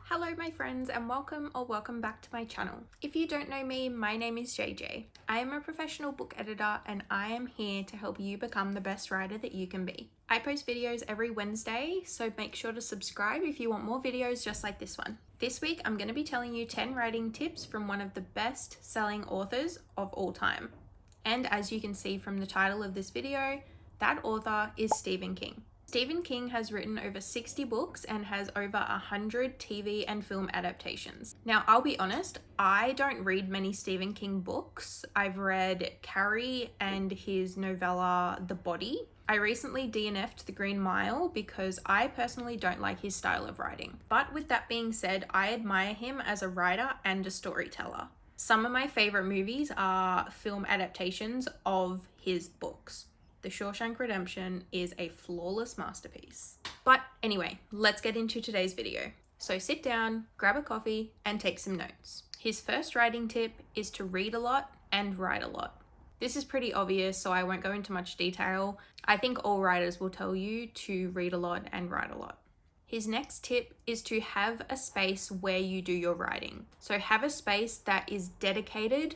Hello my friends and welcome back to my channel. If you don't know me, my name is JJ. I am a professional book editor and I am here to help you become the best writer that you can be. I post videos every Wednesday, so make sure to subscribe if you want more videos just like this one. This week I'm going to be telling you 10 writing tips from one of the best selling authors of all time. And as you can see from the title of this video, that author is Stephen King. Stephen King has written over 60 books and has over 100 TV and film adaptations. Now, I'll be honest, I don't read many Stephen King books. I've read Carrie and his novella, The Body. I recently DNF'd The Green Mile because I personally don't like his style of writing. But with that being said, I admire him as a writer and a storyteller. Some of my favorite movies are film adaptations of his books. The Shawshank Redemption is a flawless masterpiece. But anyway, let's get into today's video. So sit down, grab a coffee, and take some notes. His first writing tip is to read a lot and write a lot. This is pretty obvious, so I won't go into much detail. I think all writers will tell you to read a lot and write a lot. His next tip is to have a space where you do your writing. So have a space that is dedicated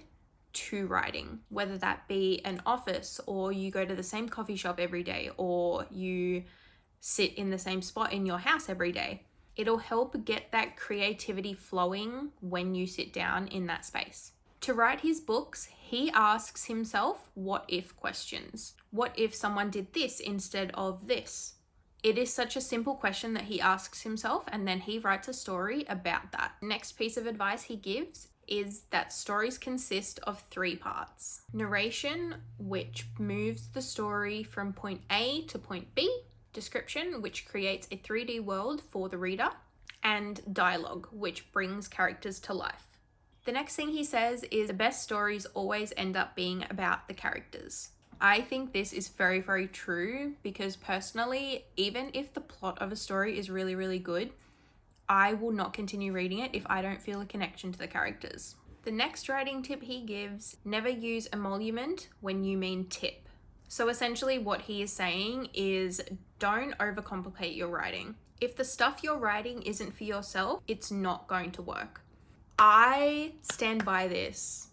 to writing, whether that be an office or you go to the same coffee shop every day or you sit in the same spot in your house every day. It'll help get that creativity flowing when you sit down in that space. To write his books, he asks himself what if questions. What if someone did this instead of this? It is such a simple question that he asks himself, and then he writes a story about that. Next piece of advice he gives is that stories consist of 3 parts. Narration, which moves the story from point A to point B. Description, which creates a 3D world for the reader. And dialogue, which brings characters to life. The next thing he says is the best stories always end up being about the characters. I think this is very, very true because personally, even if the plot of a story is really, really good, I will not continue reading it if I don't feel a connection to the characters. The next writing tip he gives, never use emolument when you mean tip. So essentially what he is saying is don't overcomplicate your writing. If the stuff you're writing isn't for yourself, it's not going to work. I stand by this,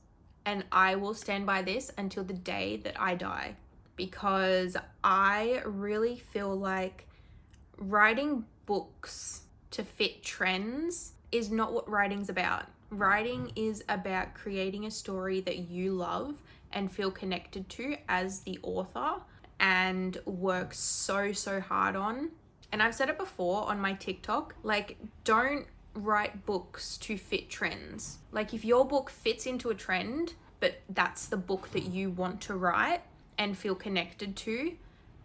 and I will stand by this until the day that I die, because I really feel like writing books to fit trends is not what writing's about. Writing is about creating a story that you love and feel connected to as the author and work so hard on. And I've said it before on my TikTok, like, don't write books to fit trends. Like, if your book fits into a trend, but that's the book that you want to write and feel connected to,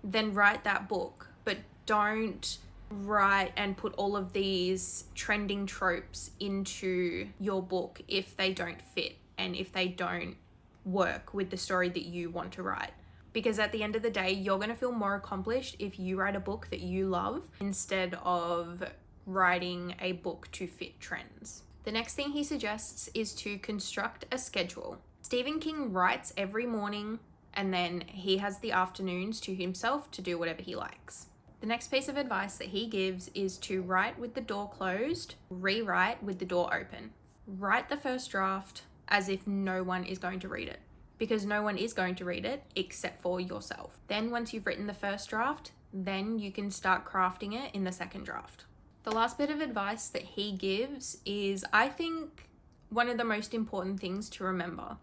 then write that book. But don't write and put all of these trending tropes into your book if they don't fit and if they don't work with the story that you want to write. Because at the end of the day, you're going to feel more accomplished if you write a book that you love instead of writing a book to fit trends. The next thing he suggests is to construct a schedule. Stephen King writes every morning and then he has the afternoons to himself to do whatever he likes. The next piece of advice that he gives is to write with the door closed, rewrite with the door open. Write the first draft as if no one is going to read it, because no one is going to read it except for yourself. Then once you've written the first draft, then you can start crafting it in the second draft. The last bit of advice that he gives is, I think, one of the most important things to remember.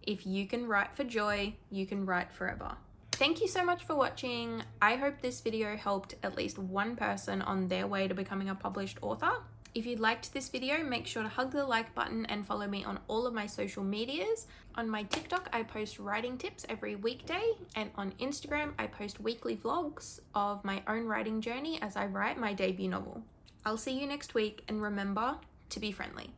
If you can write for joy, you can write forever. Thank you so much for watching. I hope this video helped at least one person on their way to becoming a published author. If you liked this video, make sure to hug the like button and follow me on all of my social medias. On my TikTok, I post writing tips every weekday, and on Instagram, I post weekly vlogs of my own writing journey as I write my debut novel. I'll see you next week, and remember to be friendly.